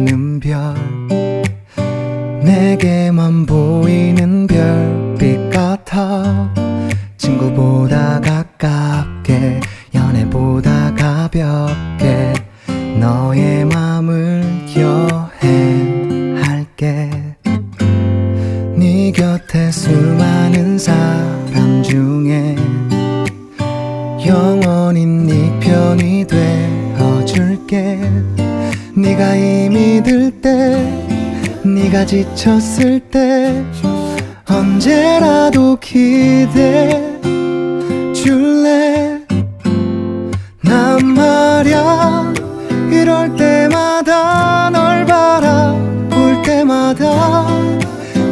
없는 별, 내게만 보이는 별빛 같아. 친구보다 가깝게, 연애보다 가볍게 너의 맘을 여행할게. 네 곁에 수많은 사람 중에 영원히 네 편이 되어줄게. 네가 힘이 들 때, 네가 지쳤을 때 언제라도 기대줄래. 난 말야 이럴 때마다 널 바라볼 때마다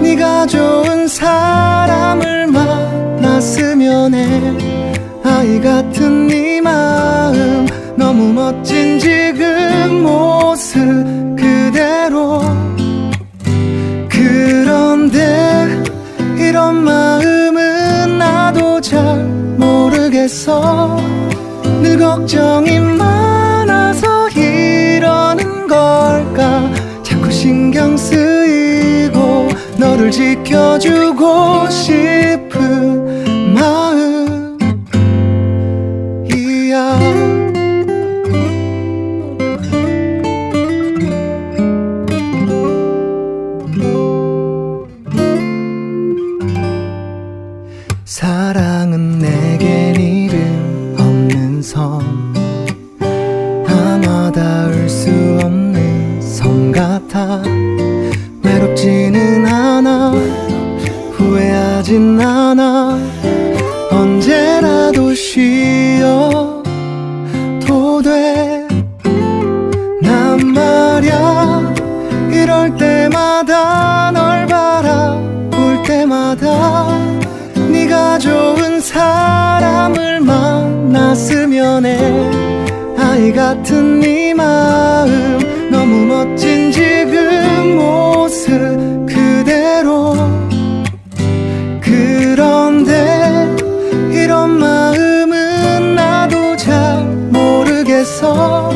네가 좋은 사람을 만났으면 해. 아이 같은 네 마음 너무 멋진 지금 모습 그대로. 그런데 이런 마음은 나도 잘 모르겠어. 늘 걱정이 많아서 이러는 걸까. 자꾸 신경 쓰이고 너를 지켜주고 싶은 마음이야. 사랑은 내겐 이름 없는 섬, 아마 닿을 수 없는 섬 같아. 외롭지는 않아, 후회하진 않아. 언제라도 쉬어도 돼. 난 말야 이럴 때마다 널 바라볼 때마다 네가 좋은 사람을 만났으면 해. 아이 같은 네 마음 너무 멋진 지금 모습 그대로. 그런데 이런 마음은 나도 잘 모르겠어.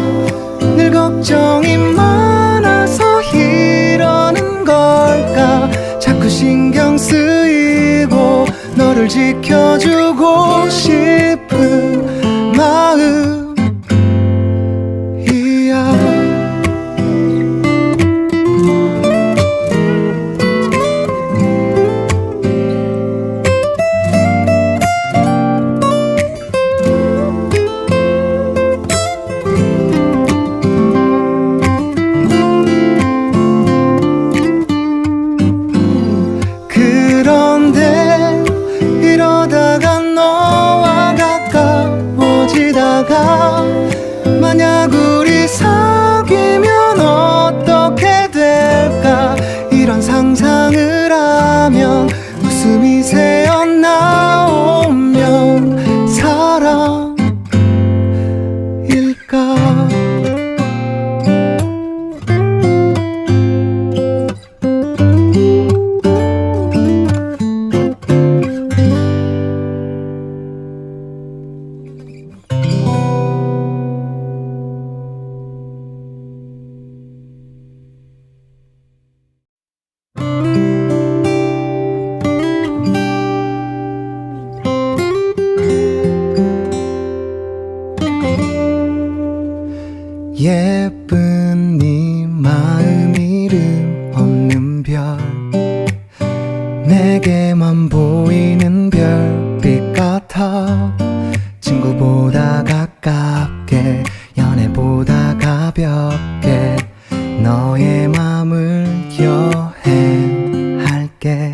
늘 걱정이 많아서 이러는 걸까. 자꾸 신경 쓰이고 너를 지켜주고 싶은 마음이야. 그런데 이러다가 너와 가까워지다가 만약 우리 사귀면 어떻게 될까. 이런 상상을 하면 웃음이 새어나오면 사랑일까. 예쁜 네 마음 이름 없는 별, 내게만 보이는 별빛 같아. 친구보다 가깝게, 연애보다 가볍게 너의 맘을 여행할게.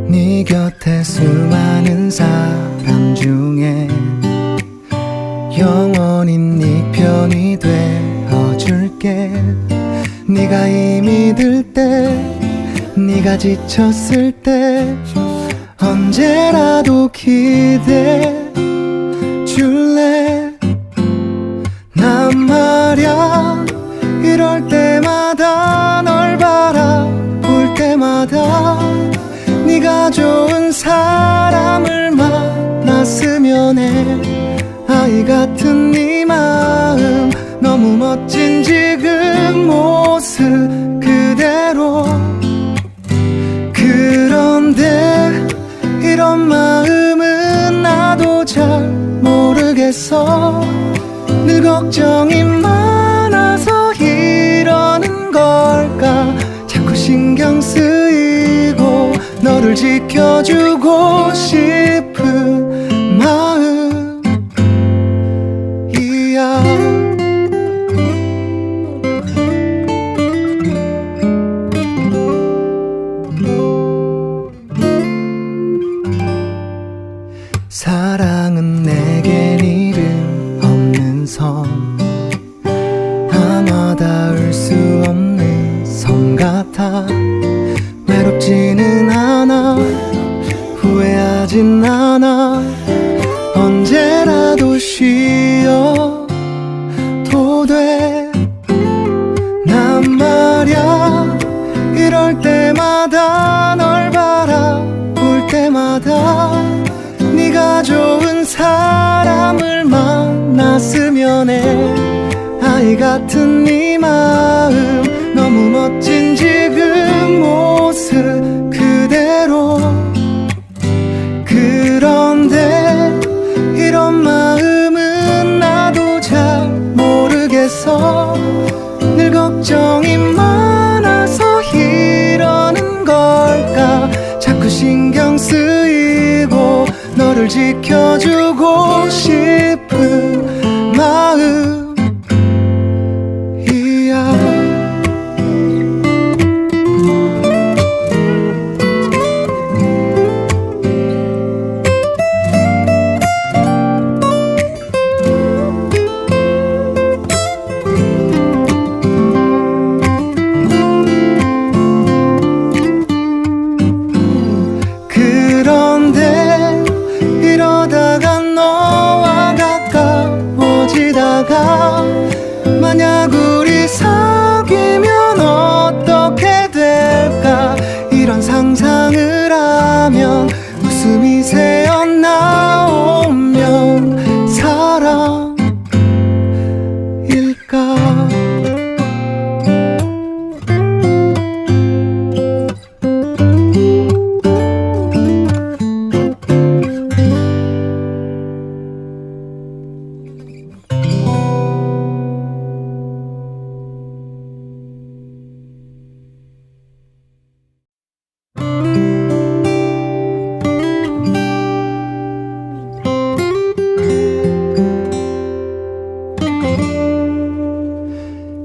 네 곁에 수많은 사람 중에 영원히 네 편이 되어줄게. 네가 힘이 들 때, 네가 지쳤을 때 언제라도 기대줄래. 난 말야 이럴 때마다 널 바라볼 때마다 네가 좋은 사람을 만났으면 해. 아이 같은 네 마음 너무 멋진 지금 지켜주고 싶은 마음이야. 사랑은 내겐 이름 없는 섬, 아마 닿을 수 없는 섬 같아. 외롭지는 않아, 후회하진 않아. 언제라도 쉬어도 돼. 난 말야 이럴 때마다 널 바라볼 때마다 네가 좋은 사람을 만났으면 해. 아이 같은 네 마음 너무 멋진 지금 모습 그대로. 그런데 이런 마음은 나도 잘 모르겠어. 늘 걱정이 많아서 이러는 걸까. 자꾸 신경 쓰이고 너를 지켜주고 싶은 마음이야. 그런데 이러다가 너와 가까워지다가 만약 우리 사귀면 어떻게 될까. 이런 상상을 하면 웃음이 새어나오면 사랑일까.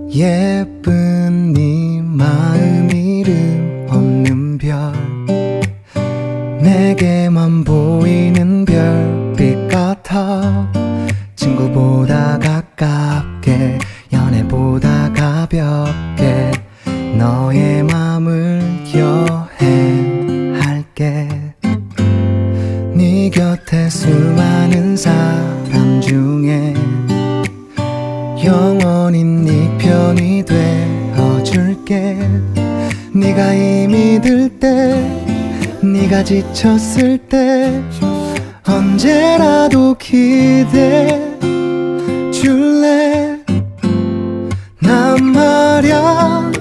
예쁜 네 마음 이름 없는 별, 내게만 보이는 별빛 같아. 친구보다 가깝게, 연애보다 가볍게 너의 맘을 여행할게. 네 곁에 수많은 사람 중에 영원히 네 편이 되어줄게. 네가 힘이 들 때, 네가 지쳤을 때 언제라도 기대줄래. 난 말야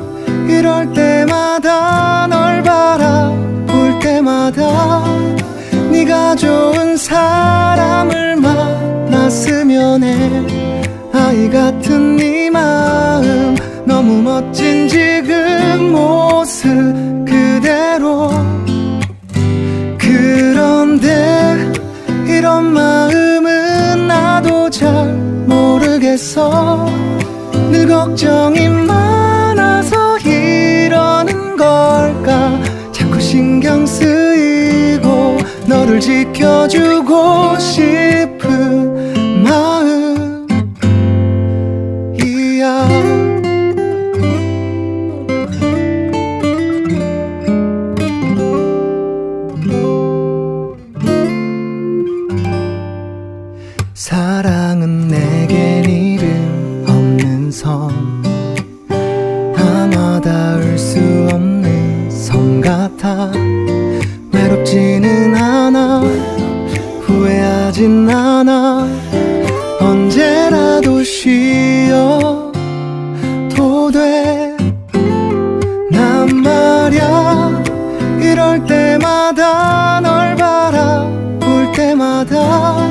이럴 때마다 널 바라볼 때마다 네가 좋은 사람을 만났으면 해. 아이 같은 네 마음 너무 멋진 지금 모습 그대로. 그런데 이런 마음은 나도 잘 모르겠어. 늘 걱정이 많아서 이러는 걸까. 자꾸 신경 쓰이고 너를 지켜주고 싶은 마음이야. 사랑은 내겐 이름 없는 섬, 아마 닿을 수 없는 섬 같아. 외롭지는 않아, 후회하진 않아. 언제라도 쉬어도 돼. 난 말야 이럴 때마다 널 바라볼 때마다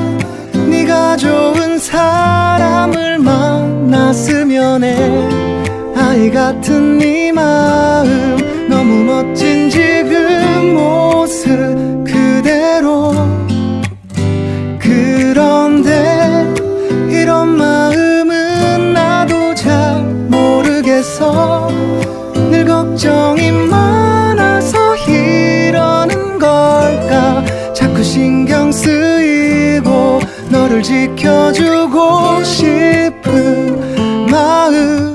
네가 좋은 사람을 만났으면 해. 아이 같은 네 마음 너무 멋진 지금 모습 모르겠어. 늘 걱정이 많아서 이러는 걸까. 자꾸 신경 쓰이고 너를 지켜주고 싶은 마음이야.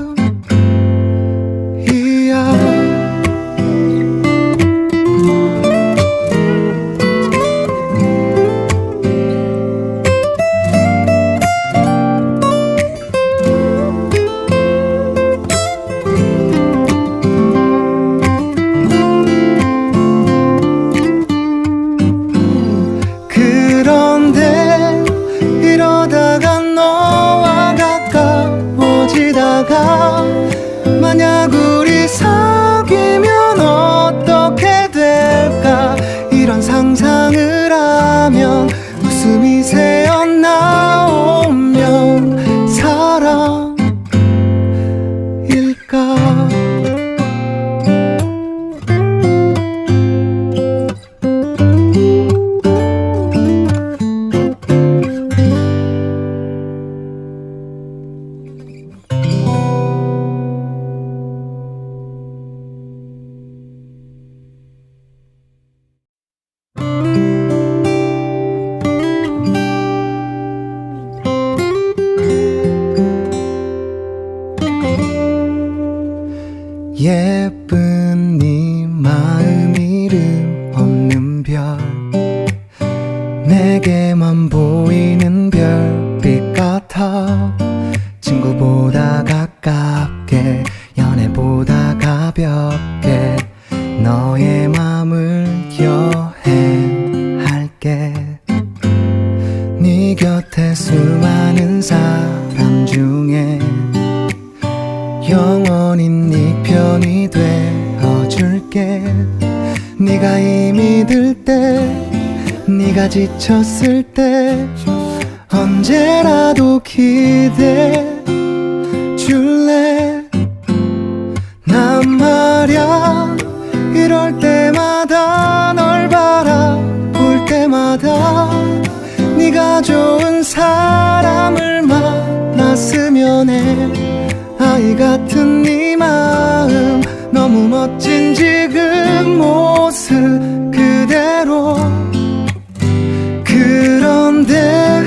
그런데 이러다가 너와 가까워지다가 만약 우리 사귀면 어떻게 될까. 이런 상상을 하면 웃음이 새어나오면 사랑일까. 예쁜 네 마음 이름 없는 별, 내게만 보이는 별빛 같아. 친구보다 가깝게 연애보다 가볍게 너의 맘을 여행할게. 네 곁에 수많은 사람 중에 영원히 네 편이 되어줄게. 네가 힘이 들 때, 네가 지쳤을 때 언제라도 기대줄래. 난 말야 이럴 때마다 널 바라볼 때마다 네가 좋은 사람을 만났으면 해. 아이 같은 네 마음 너무 멋진 지금 모습 그대로. 그런데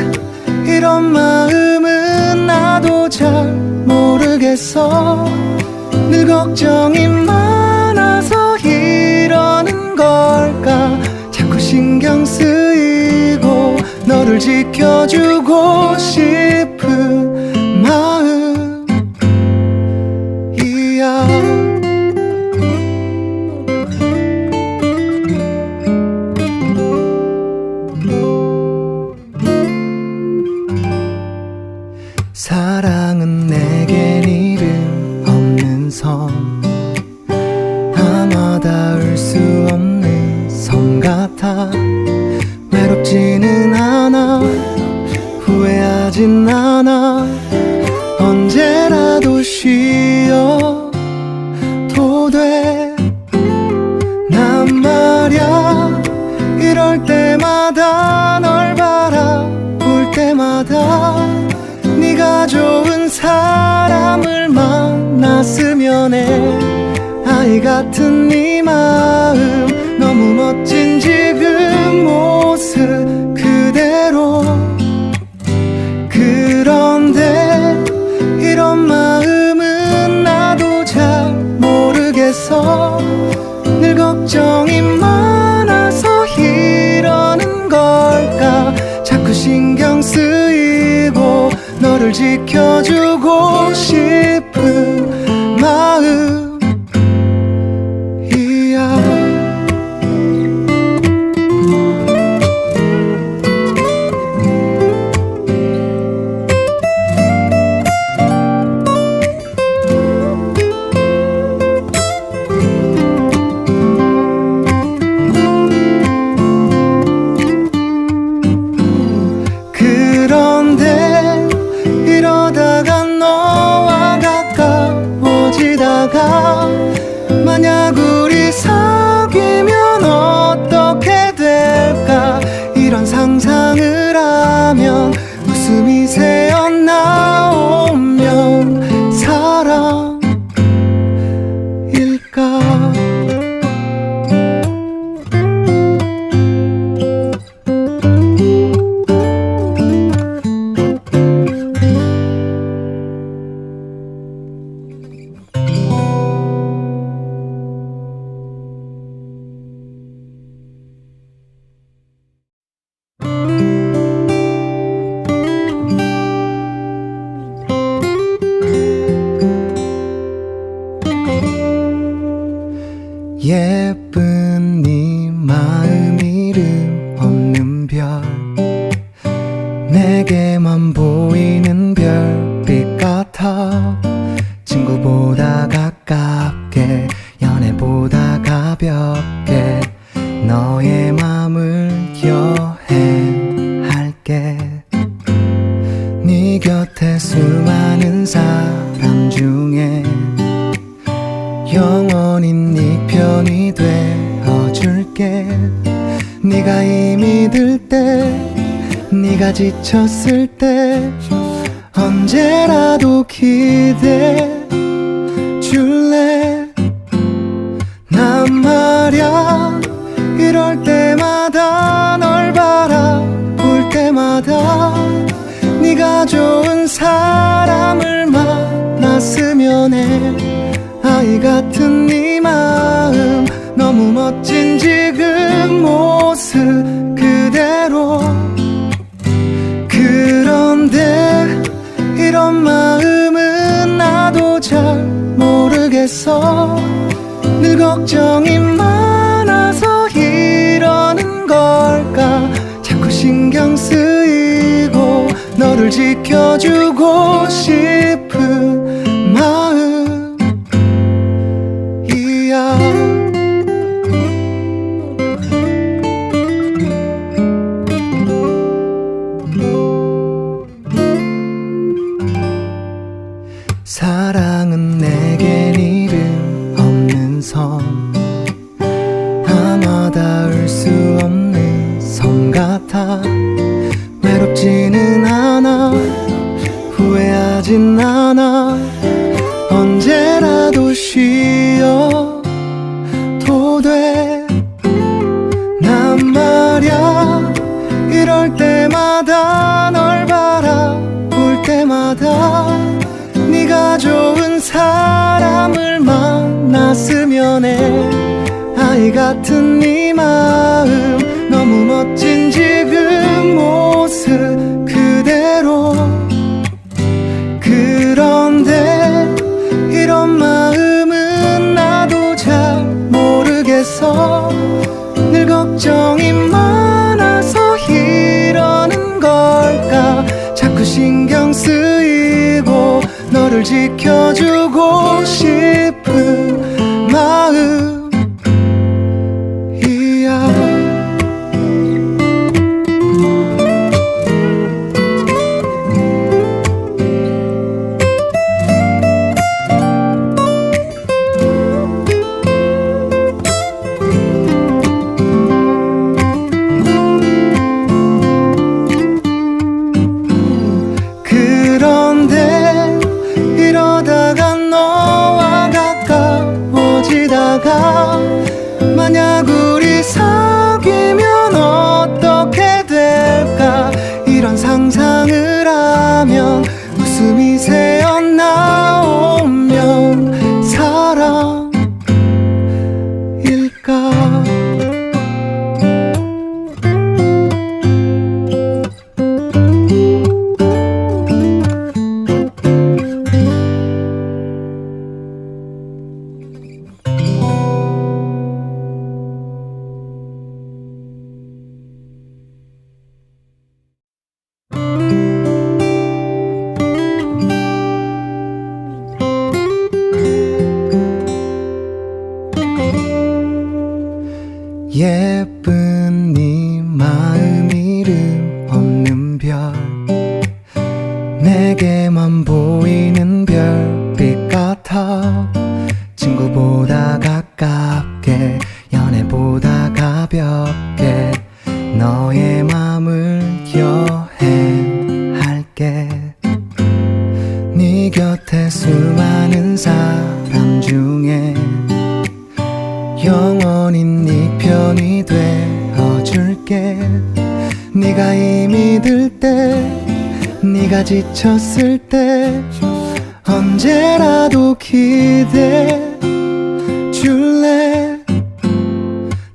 이런 마음은 나도 잘 모르겠어. 늘 걱정이 많아서 이러는 걸까. 자꾸 신경 쓰이고 너를 지켜주고 싶은 마음이야. 사랑은 내겐 이름 없는 섬, 아마 닿을 수 없는 섬 같아. 외롭지는 않아, 후회하진 않아. 언제라도 쉬어도 돼. 난 말야 이럴 때마다 널 바라볼 때마다 네가 좋은 사람을 만났으면 해. 아이 같은 네 마음 너무 멋진 지금 모습 그대로. 그런데 이런 마음은 나도 잘 모르겠어. 늘 걱정이 많아서 이러는 걸까. 자꾸 신경 쓰이고 너를 지켜주고 싶은 마음이야. 그런데 이러다가 너와 가까워지다가 만약 우리 사귀면 어떻게 될까. 이런 상상을 하면 웃음이 새어나오면 사랑일까. 예쁜 네 마음 이름 없는 별 내게만 보이는 별빛 같아 친구보다 가깝게 연애보다 가볍게 너의 맘을 여행할게 네 곁에 수많은 사람 중에 영원히 네 편이 되어줄게 네가 힘이 들 때 네가 지쳤을 때 언제라도 기대해 줄래 난 말야 이럴 때마다 널 바라볼 때마다 네가 좋은 사람을 만났으면 해 아이 같은 네 마음 너무 멋진 지금 모습 그대로 그런데 이런 마음은 나도 잘 모르겠어 늘 걱정이 많아서 이러는 걸까 자꾸 신경 쓰이고 너를 지켜주고 싶은 마음이야 사랑은 내겐 이름 없는 섬 아마 닿을 수 없는 섬 같아 외롭지는 않아 후회하진 않아 언제라도 쉬어도 돼 난 말야 이럴 때마다 널 바라볼 때마다 네가 좋은 사람을 만났으면 해 아이 같은 네 마음 너무 멋진 지금 모습 그대로 그런데 이런 마음은 나도 잘 모르겠어 늘 걱정이 많아서 이러는 걸까 자꾸 신경 쓰이고 너를 지켜주고 싶은 마음이야 그런데 이러다가 너와 가까워지다가 만약 우리 사귀면 어떻게 될까 이런 상상을 하면 웃음이 새어나오면 사랑일까 예쁜 네 마음 이름 없는 별 내게만 보이는 별빛 같아 친구보다 가깝게 연애보다 가볍게 너의 맘을 여행할게 네 곁에 수많은 사람 중에 영원히 네 편이 되어줄게 네가 힘이 들 때 네가 지쳤을 때 언제라도 기대해 줄래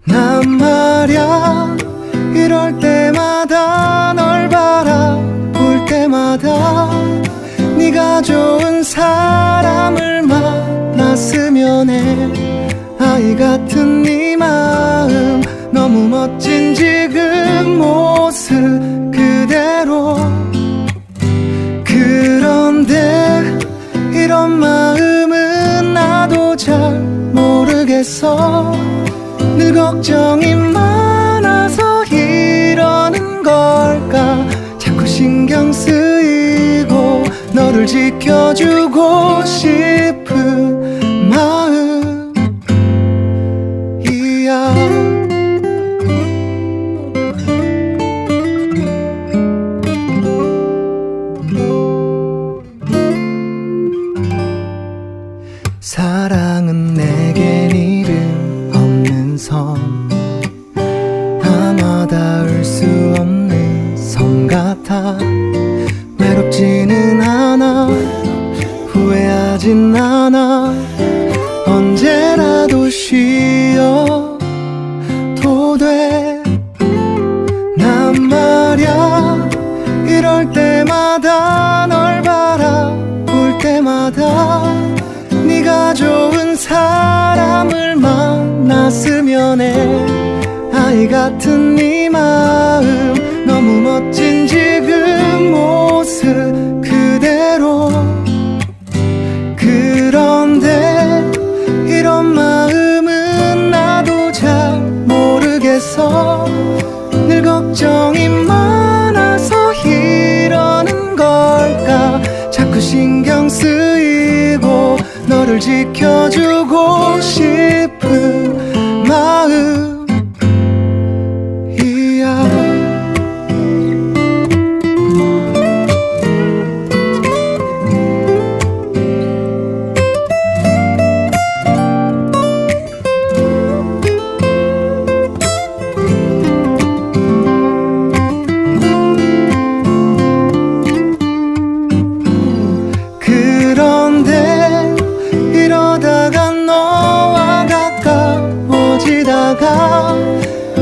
난 말야 이럴 때마다 널 바라볼 때마다 네가 좋은 사람을 만났으면 해 아이 같은 네 마음 너무 멋진 지금 모습 그대로. 그런데 이런 마음은 나도 잘 모르겠어. 늘 걱정이 많아서 이러는 걸까. 자꾸 신경 쓰이고 너를 지켜주고 싶은 마음이야. 사랑은 내겐 이름 없는 섬, 아마 닿을 수 없는 섬 같아. 외롭지는 않아, 후회하진 않아. 언제라도 쉬어도 돼. 난 말야 이럴 때마다 널 바라볼 때마다 네가 좋은 사람을 만났으면 해. 아이 같은 네 마음 너무 멋진 지금 모습 그대로. 그런데 이런 마음은 나도 잘 모르겠어. 늘 걱정이 많아서 이러는 걸까. 자꾸 신경 쓰이고 너를 지켜주고 싶은 마음이야. 그런데 이러다가 너와 가까워지다가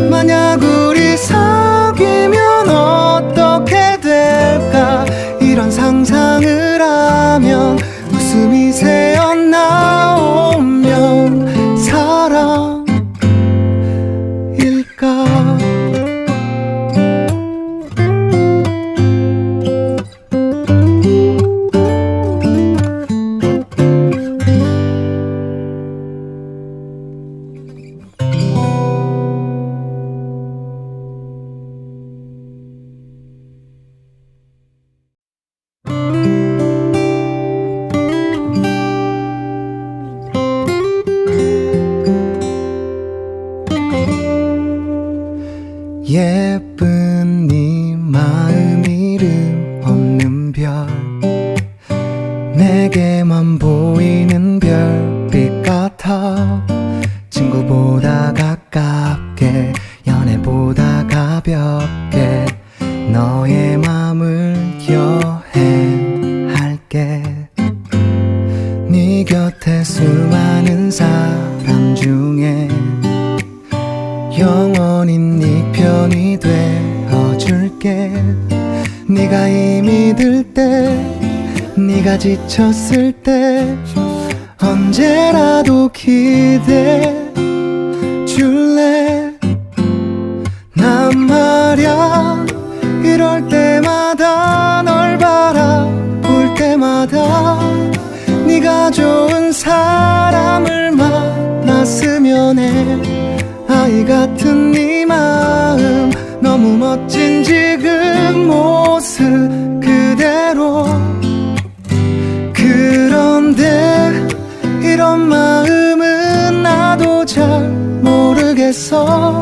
만약 우리 사귀면 어떻게 될까. 이런 상상을 하면 웃음이 새어나오면 사랑일까. 예쁜 네 마음 이름 없는 별, 내게만 보이는 별빛 같아. 친구보다 가깝게 연애보다 가볍게 너의 맘을 여행할게. 네 곁에 수많은 사람 중에 영원히 네 편이 되어줄게. 네가 힘이 들 때, 네가 지쳤을 때 언제라도 기대줄래. 난 말야 이럴 때마다 널 바라볼 때마다 네가 좋은 사람을 만났으면 해. 아이 같은 네 마음 너무 멋진 지금 모습 그대로. 그런데 이런 마음은 나도 잘 모르겠어.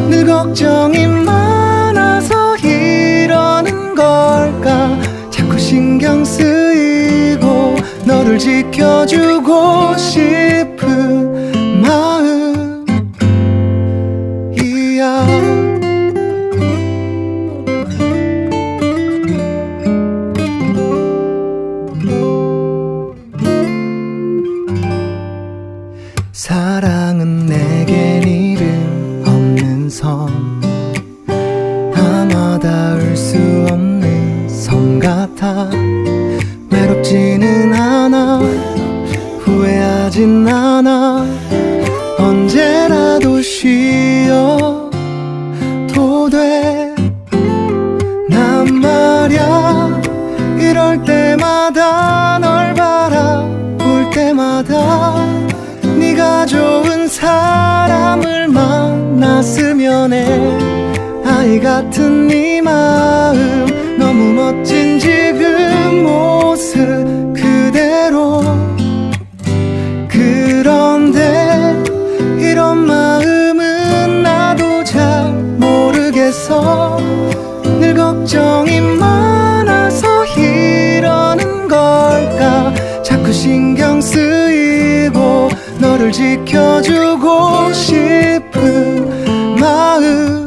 늘 걱정이 많아서 이러는 걸까. 자꾸 신경 쓰이고 너를 지켜주고 싶은 마음이야. 사랑은 내겐 이름 없는 섬, 아마 닿을 수 없는 섬 같아. 외롭지는 않아, 후회하진 않아. 언제라도 쉬어도 돼. 난 말야 이럴 때마다 널 바라볼 때마다 네가 좋은 사람을 만났으면 해. 아이 같은 네 마음 너무 멋진 지금 모습 그대로. 그런데 이런 마음은 나도 잘 모르겠어. 늘 걱정이 많아서 이러는 걸까. 자꾸 신경 쓰이고 너를 지켜주고 싶은 마음이야.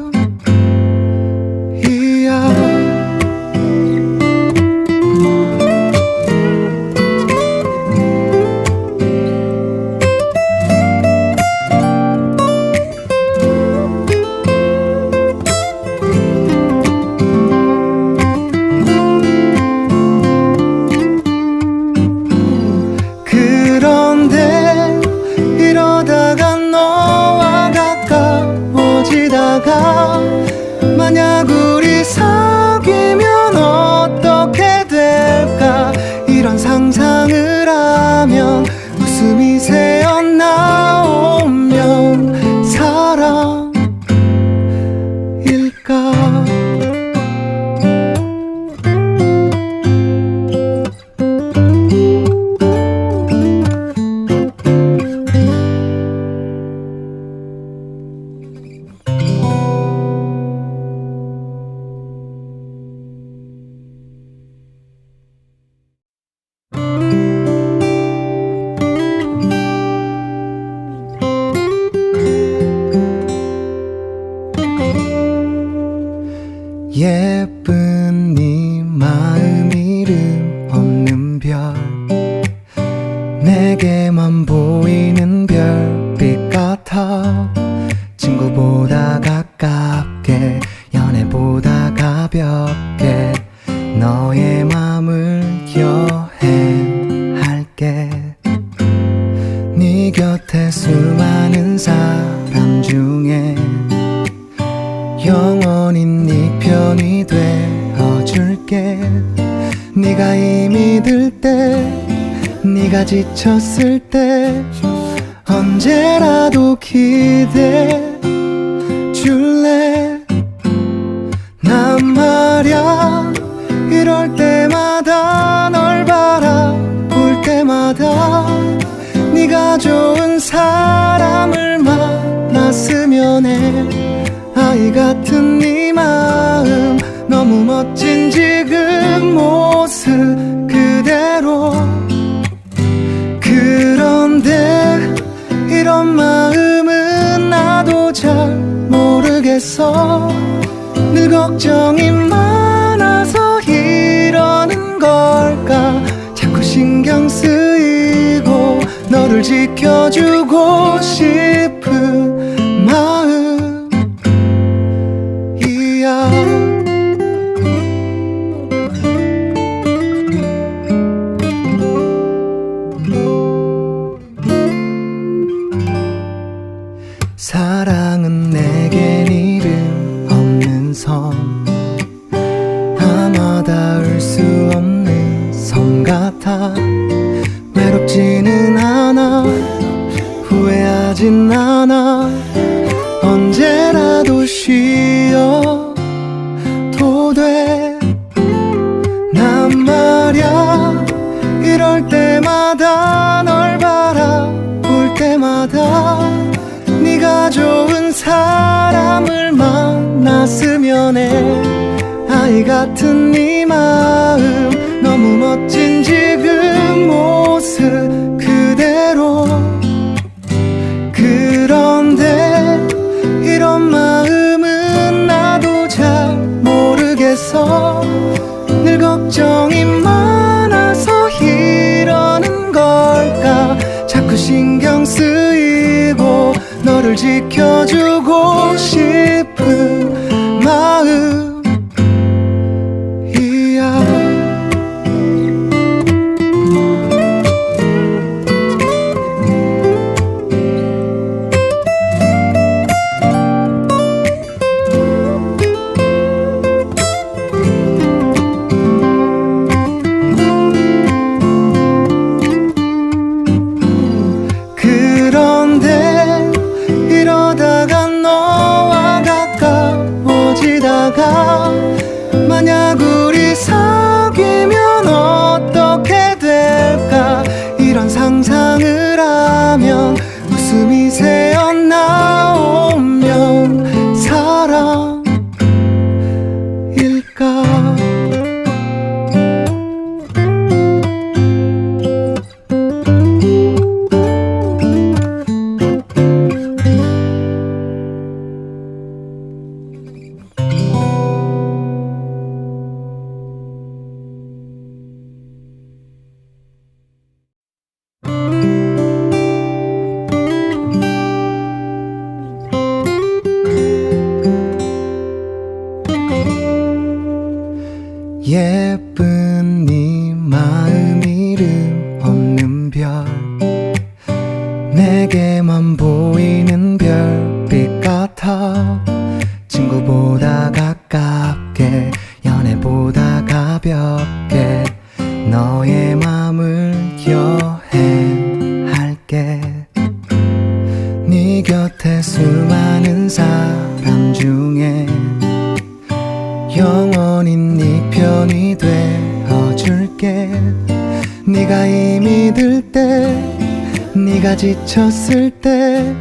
그런데 이러다가 너와 가까워지다가 만약 우리 사귀면 어떻게 될까. 이런 상상을 하면 웃음이 새어나오면 사랑일까. 예쁜 네 마음 이름 없는 별, 내게만 보이는 별빛 같아. 친구보다 가깝게 연애보다 가볍게 너의 맘을 여행할게. 네 곁에 수많은 사람 중에 영원히 네 편이 되어줄게. 네가 힘이 들 때, 네가 지쳤을 때 언제라도 기대줄래. 난 말야 이럴 때마다 널 바라볼 때마다 네가 좋은 사람을 만났으면 해. 아이 같은 네 마음 너무 멋진 지금 모습 그대로. 그런데 이런 마음은 나도 잘 모르겠어. 늘 걱정이 많아서 이러는 걸까. 자꾸 신경 쓰이고 너를 지켜주고 싶은 마음이야. 사랑은 내겐 이름 없는 섬, 아마 닿을 수 없는 섬 같아. 외롭지는 않아, 후회하진 않아. 언제라도 쉬어도 돼. 난 말야 이럴 때마다 널 바라볼 때마다 네가 좋은 사람을 만났으면 해. 아이 같은 네 마음 너무 멋진 지금 모습 그대로. 그런데 이런 마음은 나도 잘 모르겠어. 늘 걱정이 많아서 이러는 걸까. 자꾸 신경 쓰이고 너를 지켜주고 싶은 마음이야. 웃음이 새어나오면 사랑일까. 예쁜 네 마음 이름 없는 별, 내게만 보이는 별빛 같아. 친구보다 가깝게, 연애보다 가볍게 너의 맘을 여행할게. 네 곁에 수많은 사람 중에 영원히 네 편이 되어줄게. 네가 힘이 들 때, 네가 지쳤을 때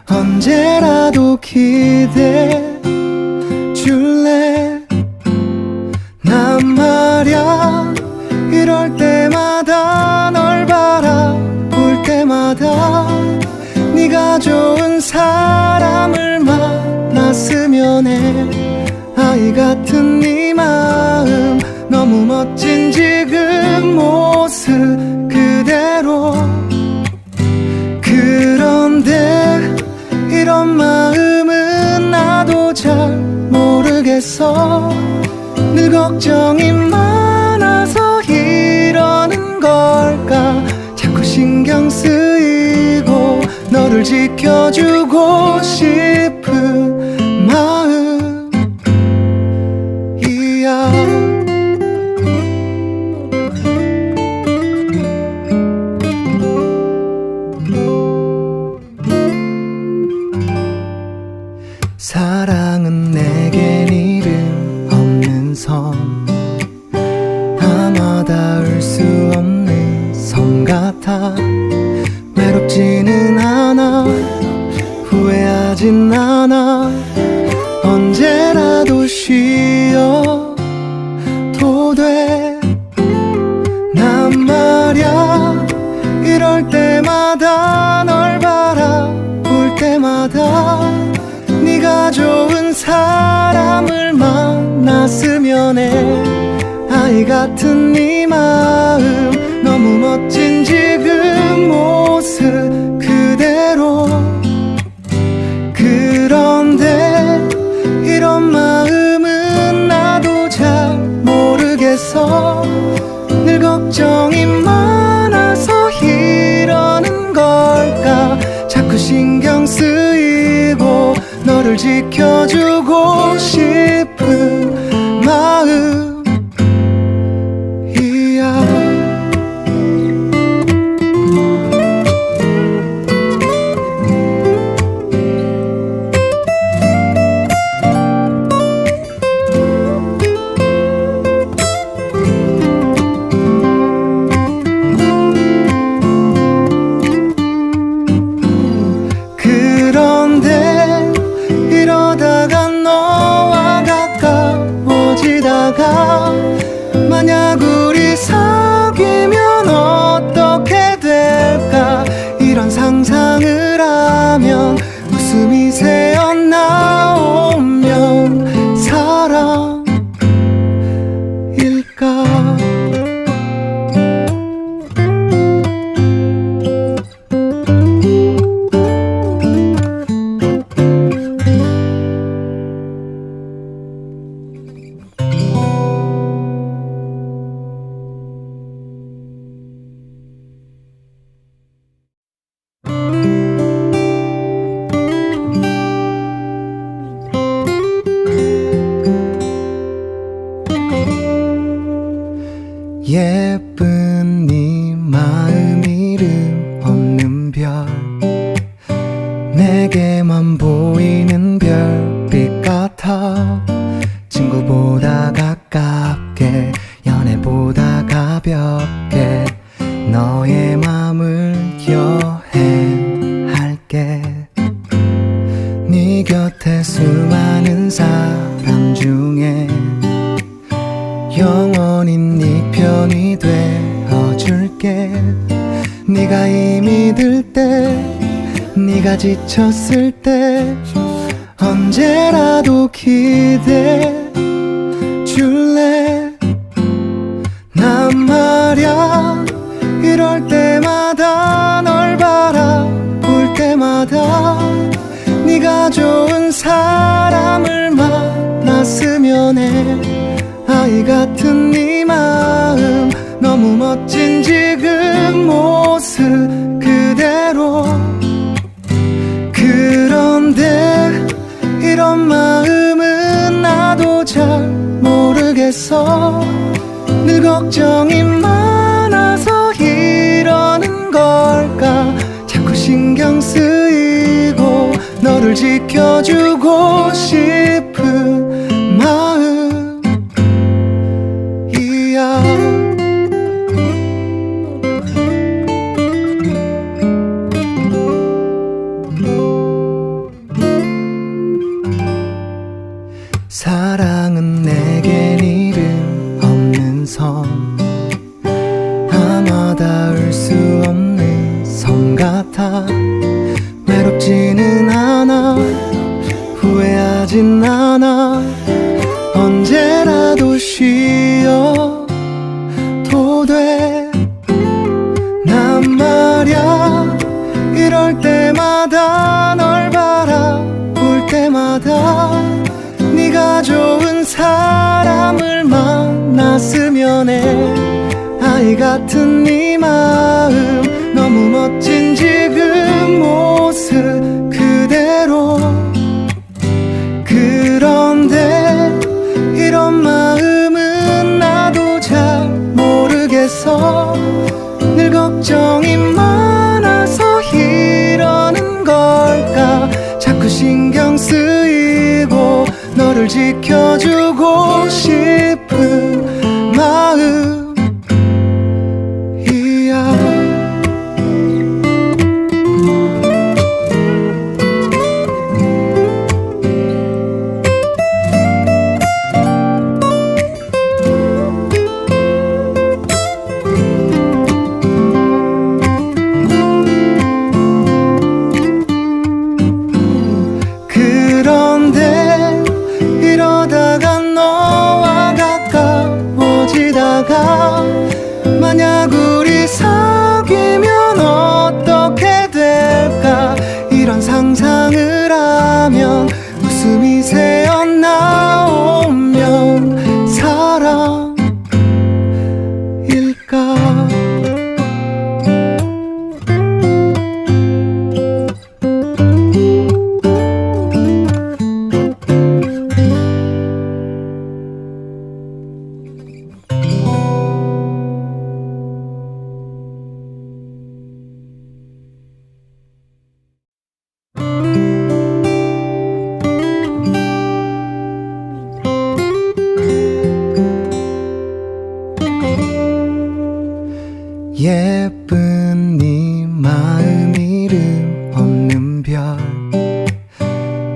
언제라도 기대줄래. 난 말야 이럴 때마다 널 바라볼 때마다 네가 좋은 사람을 만났으면 해. 아이 같은 네 마음 너무 멋진 지금 모습 그대로. 그런데 이런 마음은 나도 잘 모르겠어. 늘 걱정이 많아서 이러는 걸까. 자꾸 신경 쓰이고 너를 지켜주고 싶은 마음이야. 사랑은 내겐 이름 없는 섬, 아마 닿을 수 없는 섬 같아. 외롭지는 않아, 후회하진 않아. 언제라도 쉬어도 돼. 난 말야 이럴 때마다 널 바라볼 때마다 네가 좋은 사람을 만났으면 해. 아이 같은 네 마음 너무 멋진 지금 모습 그대로. 그런데 이런 마음은 나도 잘 모르겠어. 늘 걱정이 많아서 이러는 걸까. 자꾸 신경 쓰이고 너를 지켜주고 싶은 마음이야. 그런데 이러다가 너와 가까워지다가 만약 우리 사귀면 어떻게 될까. 이런 상상을 하면 웃음이 새어나오면 사랑일까. 할게. 네 곁에 수많은 사람 중에 영원히 네 편이 되어줄게. 네가 힘이 들 때, 네가 지쳤을 때 언제라도 기대줄래. 난 말야 이럴 때마다 널 바라볼 때마다 네가 좋은 사람을 만났으면 해. 아이 같은 네 마음 너무 멋진 지금 모습 그대로. 그런데 이런 마음은 나도 잘 모르겠어. 늘 걱정이 많아서 이러는 걸까. 자꾸 신경 쓰이고 너를 지켜주고 싶은 마음이야. 사랑은 내겐 이름 없는 섬, 아마 닿을 수 없는 섬 같아. 외롭지는 않아, 후회하진 않아. 언제라도 쉬어도 돼. 난 말야 이럴 때마다 널 바라볼 때마다 네가 좋은 사람을 만났으면 해. 아이 같은 네 마음 너무 멋진 지금 모습 그대로. 그런데 이런 마음은 나도 잘 모르겠어. 늘 걱정이 많아서 이러는 걸까. 자꾸 신경 쓰이고 너를 지켜주고 싶은 마음이야. 그런데 이러다가 너와 가까워지다가 만약 우리 사귀면 어떻게 될까. 이런 상상을 하면 웃음이 새어나오면 사랑일까. 예쁜 네 마음 이름 없는 별,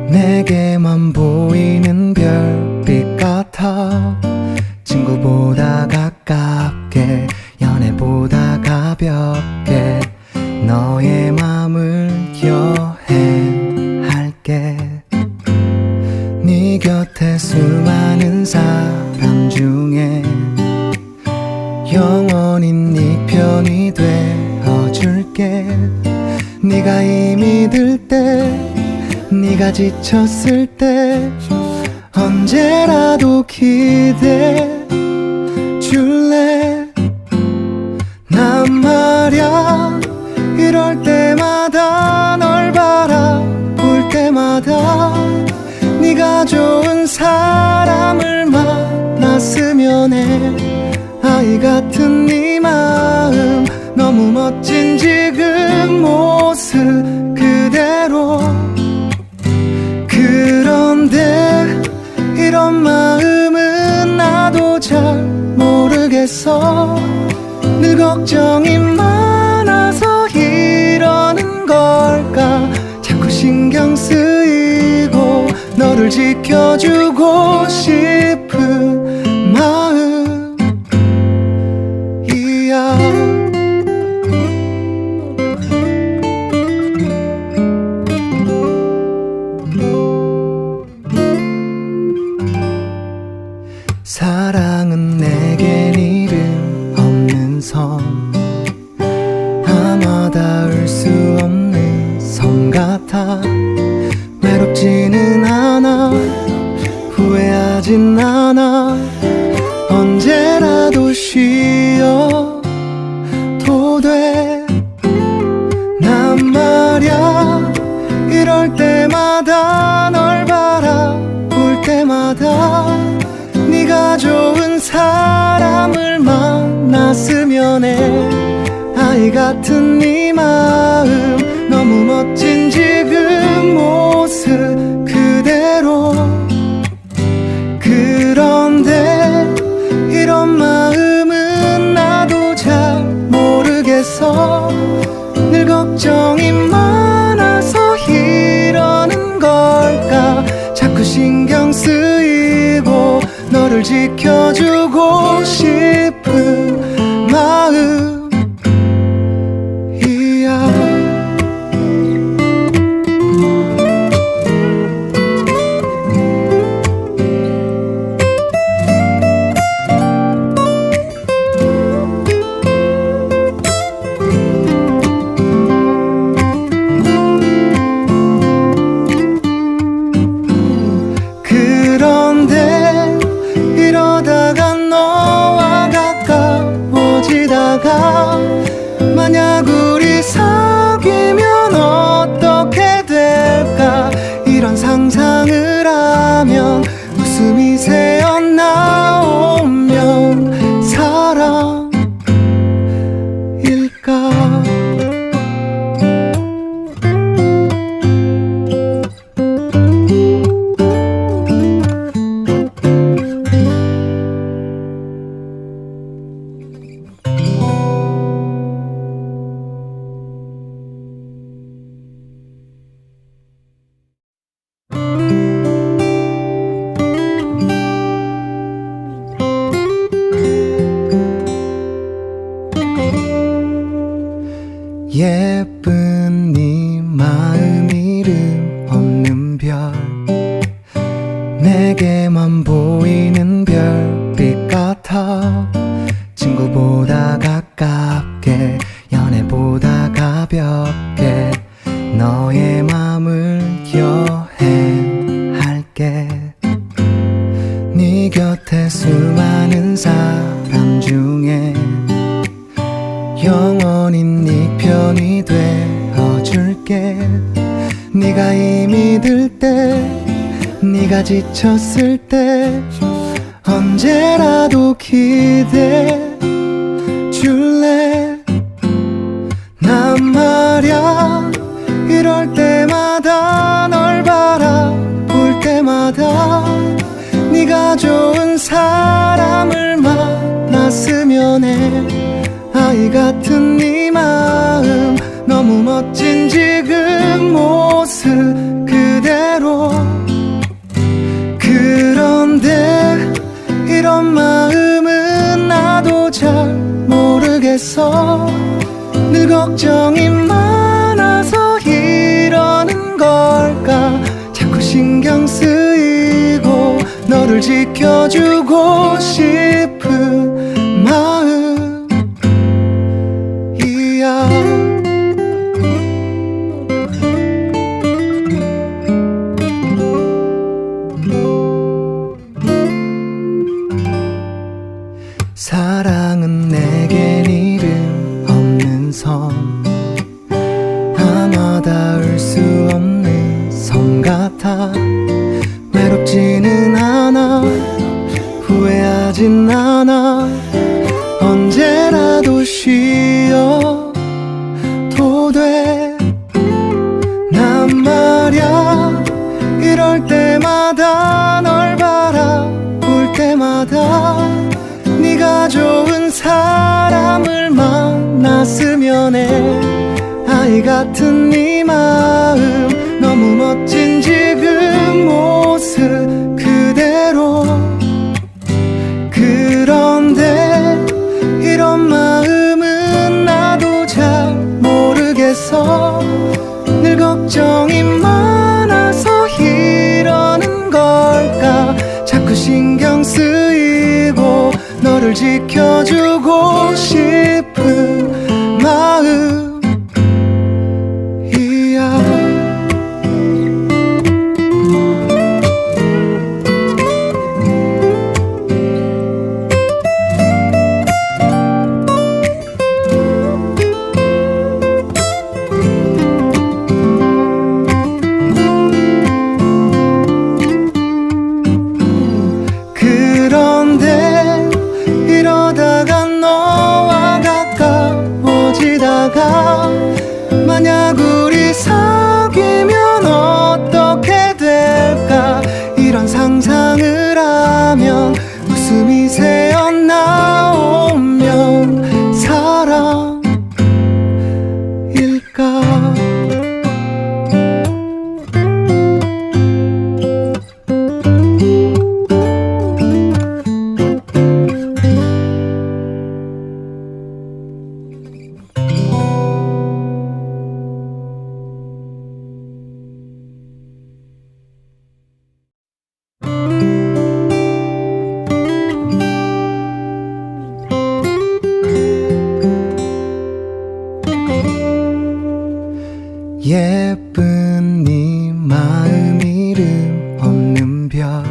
내게만 보이는 별빛 같아. 친구보다 가깝게, 연애보다 가볍게 너의 맘을 여행할게. 네 곁에 수많은 사람 중에 영원히 네 편이 되어줄게. 네가 힘이 들 때, 네가 지쳤을 때 언제라도 기대줄래. 난 말야 이럴 때마다 널 바라볼 때마다 네가 좋은 사람을 만났으면 해. 아이 같은 네 마음 너무 멋진 지금 모습 그대로. 그런데 이런 마음은 나도 잘 모르겠어. 늘 걱정이 많아서 이러는 걸까. 너를 지켜주고 싶은 마음이야. 사랑은 내겐 이름 없는 섬, 아마 닿을 수 없는 섬 같아. 외롭지는 않아, 후회하진 않아. 언제라도 쉬어도 돼. 난 말야 이럴 때마다 널 바라볼 때마다 네가 좋은 사람을 만났으면 해. 아이 같은 네 마음 너무 멋진 지금 모습 그대로. 그런데 이런 마음은 나도 잘 모르겠어. 늘 걱정이 많아서 이러는 걸까. 자꾸 신경 쓰이고 너를 지켜주고 싶은 마음이야. 그런데 이러다가 너와 가까워지다가 만약 우리 사귀면 어떻게 될까. 이런 상상을 하면 웃음이 새어나오면 사랑일까. 예쁜 네 마음 이름 없는 별, 내게만 보이는 별빛 같아. 친구보다 가깝게 연애보다 가볍게 너의 맘을 여행할게. 네 곁에 수많은 사람 중에 영원히 네 편이 되어줄게. 네가 힘이 들 때, 네가 지쳤을 때 언제라도 기대줄래. 난 말야 이럴 때마다 널 바라볼 때마다 네가 좋은 사람을 만났으면 해. 아이 같은 네 마음 너무 멋진 지금 모습 그대로. 그런데 이런 마음은 나도 잘 모르겠어. 늘 걱정이 많아서 이러는 걸까. 자꾸 신경 쓰이고 너를 지켜주고 싶은 마음이야. 사랑은 내겐 이름 없는 섬, 아마 닿을 수 없는 섬 같아. 외롭지는 않아, 후회하진 않아. 언제라도 쉬어도 돼. 난 말야 이럴 때마다 널 바라볼 때마다 네가 좋은 사람을 만났으면 해. 아이 같은 네 마음 너무 멋진 지금 모습 걱정이 많아서 이러는 걸까. 자꾸 신경 쓰이고 너를 지켜주고 싶은 마음이야. 그런데 이러다가 너와 가까워지다가 만약 우리 사귀면 어떻게 될까. 이런 상상을 하면 웃음이 새어나오면 사랑일까. 예쁜 네 마음 이름 없는 별,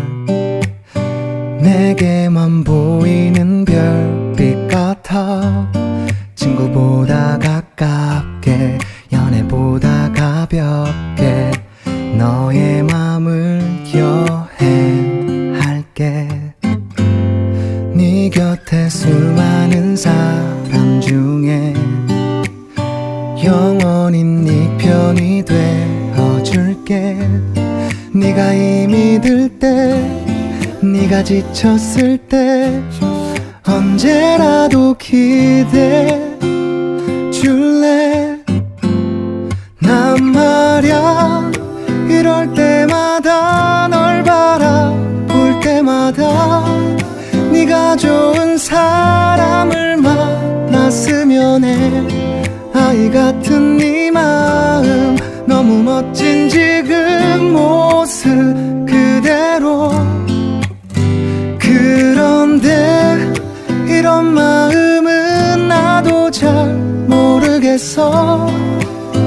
내게만 보이는 별빛 같아. 친구보다 가깝게, 연애보다 가볍게 너의 맘을 여행할게. 네 곁에 수많은 사람 중에 영원히 네 편이 되어줄게. 네가 힘이 들 때, 네가 지쳤을 때 언제라도 기대줄래. 난 말야 이럴 때마다 널 바라볼 때마다 네가 좋은 사람을 만났으면 해. 아이 같은 네 마음 너무 멋진 지금 모습 그대로. 그런데 이런 마음은 나도 잘 모르겠어.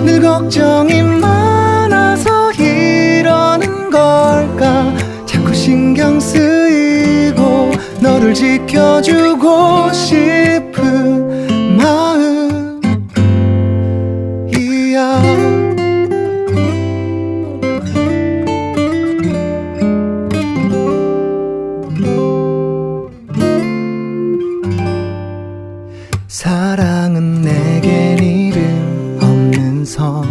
늘 걱정이 많아서 이러는 걸까. 자꾸 신경 쓰이고 너를 지켜주고 싶은 마음이야. 사랑은 내겐 이름 없는 섬,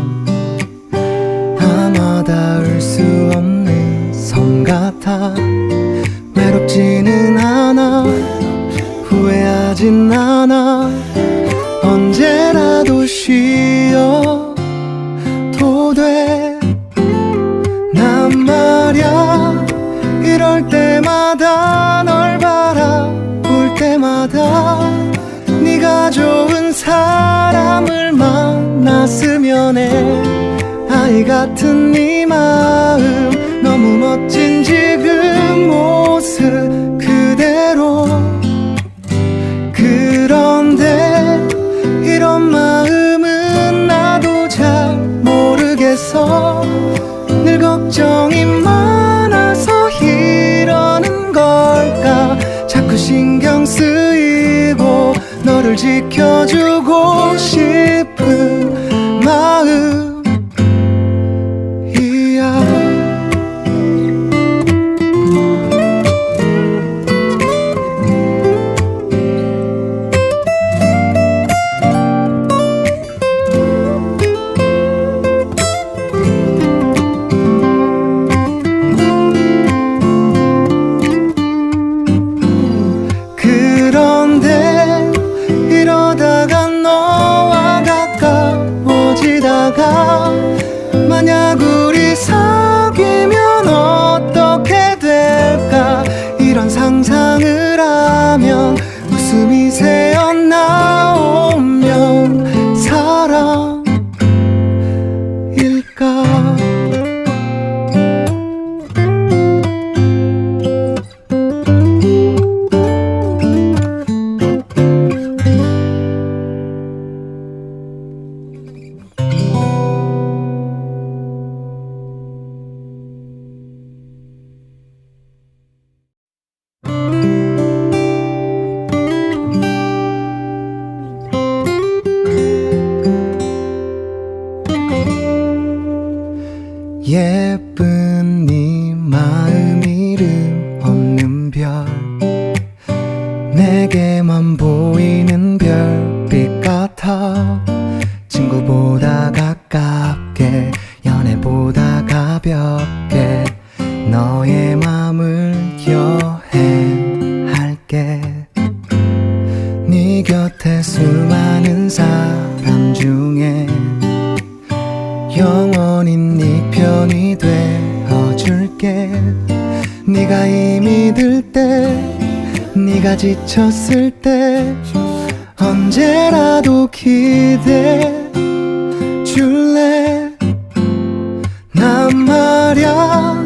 아마 닿을 수 없는 섬 같아. 외롭지는 않아, 후회하진 않아. 언제라도 쉬어도 돼. 난 말야 이럴 때마다 널 바라볼 때마다 네가 좋은 사람을 만났으면 해. 아이 같은 네 마음 너무 멋진 지금 모습 그대로. 그런데 이런 마음은 나도 잘 모르겠어. 늘 걱정이 많아서 이러는 걸까. 자꾸 신경 쓰이고 너를 지켜주고 싶은 마음이야. 그런데 이러다가 예쁜 네 마음 이름 없는 별 내게만 보이는 별빛 같아 친구보다 가깝게 연애보다 가볍게 너의 맘을 여행할게 네 곁에 수많은 사람 중에 영원히 네 편이 되어줄게 네가 힘이 들 때 네가 지쳤을 때 언제라도 기대해 줄래 난 말야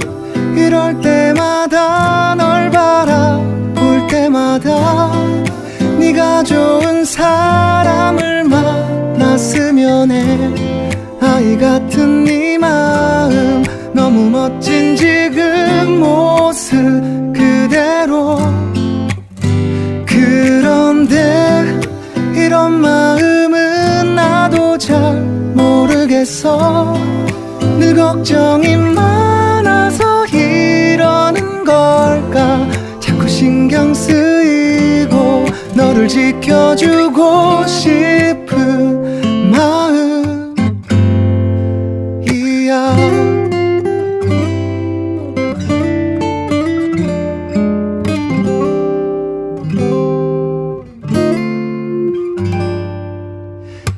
이럴 때마다 널 바라볼 때마다 네가 좋은 사람을 만났으면 해 아이 같은 네 마음 너무 멋진 지금 모습 그대로 그런데 이런 마음은 나도 잘 모르겠어 늘 걱정이 많아서 이러는 걸까 자꾸 신경 쓰이고 너를 지켜주고 싶은 마음이야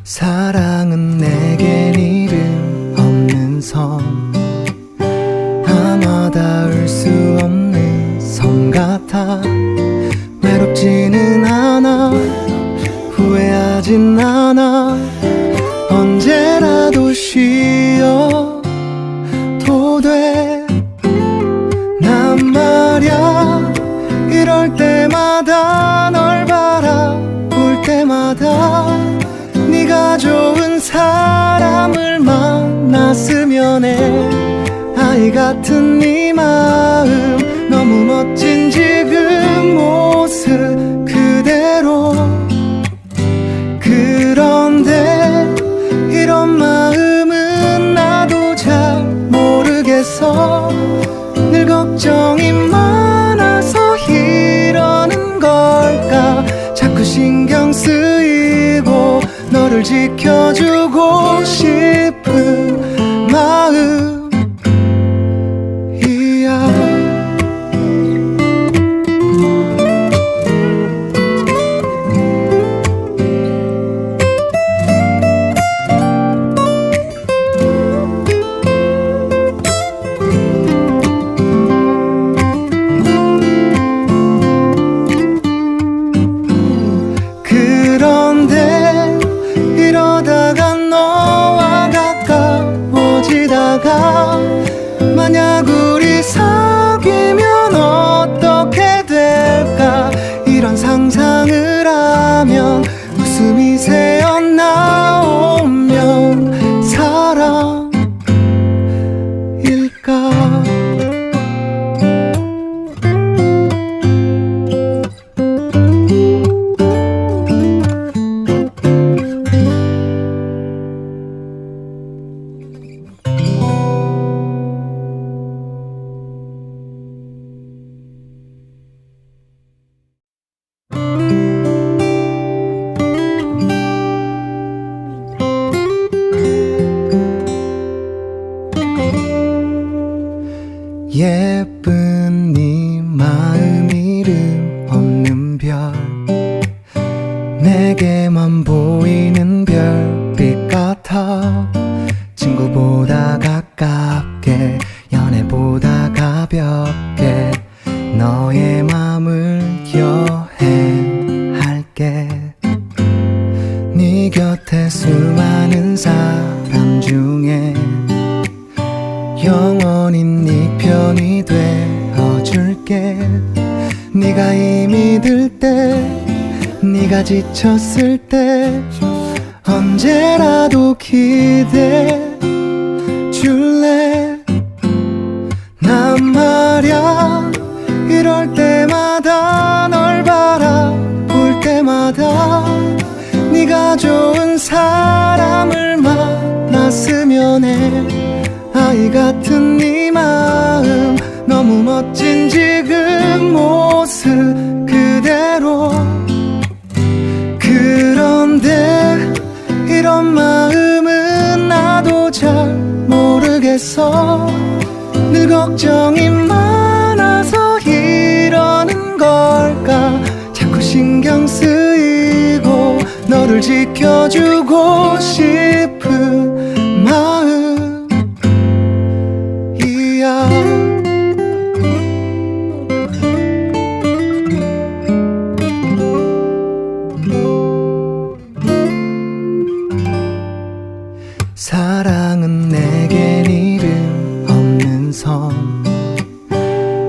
사랑은 내겐 이름 없는 섬 아마 닿을 수 없는 섬 같아 외롭지는 않아 후회하진 않아 언제라도 쉬어도 돼 난 말야 이럴 때마다 널 바라볼 때마다 네가 좋은 사람을 만났으면 해 아이 같은 네 마음 너무 멋진 지금 모습 그대로 그런데 이런 마음은 나도 잘 모르겠어 늘 걱정이 많아서 이러는 걸까 자꾸 신경 쓰이고 너를 지켜주고 싶은 마음이야 그런데 이러다가 너와 가까워지다가 만약 우리 사귀면 어떻게 될까 이런 상상을 하면 웃음이 새어나오면 사랑일까 예쁜 네 마음 이름 없는 별 내게만 보이는 별빛 같아 친구보다 가깝게 연애보다 가볍게 너의 맘을 여행할게 네 곁에 수많은 사람 중에 영원히 네 편이 되어줄게 네가 힘이 들 때 네가 지쳤을 때 언제라도 기대해 줄래 난 말야 이럴 때마다 널 바라볼 때마다 네가 좋은 사람을 만났으면 해 아이 같은 네 마음 너무 멋진 지금 모습 그대로. 그런데 이런 마음은 나도 잘 모르겠어. 늘 걱정이 많아서 이러는 걸까. 자꾸 신경 쓰이고 너를 지켜주고 싶은 마음이야. 사랑은 내겐 이름 없는 섬,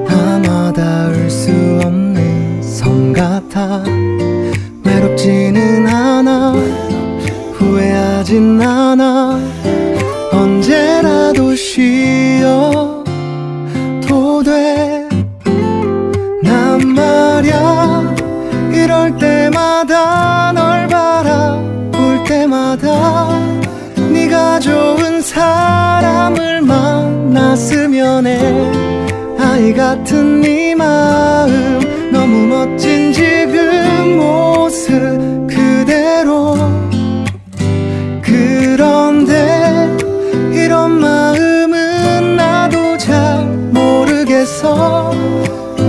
아마 닿을 수 없는 섬 같아. 외롭지는 않아, 후회하진 않아. 언제라도 쉬어도 돼. 난 말야 이럴 때마다 널 바라볼 때마다 네가 좋은 사람을 만났으면 해. 아이 같은 네 마음 너무 멋진 지금 모습 그대로. 그런데 이런 마음은 나도 잘 모르겠어.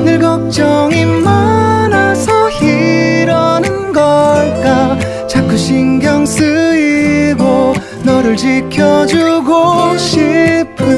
늘 걱정이 많아서 이러는 걸까. 자꾸 신경 쓰이고 너를 지켜주고 싶은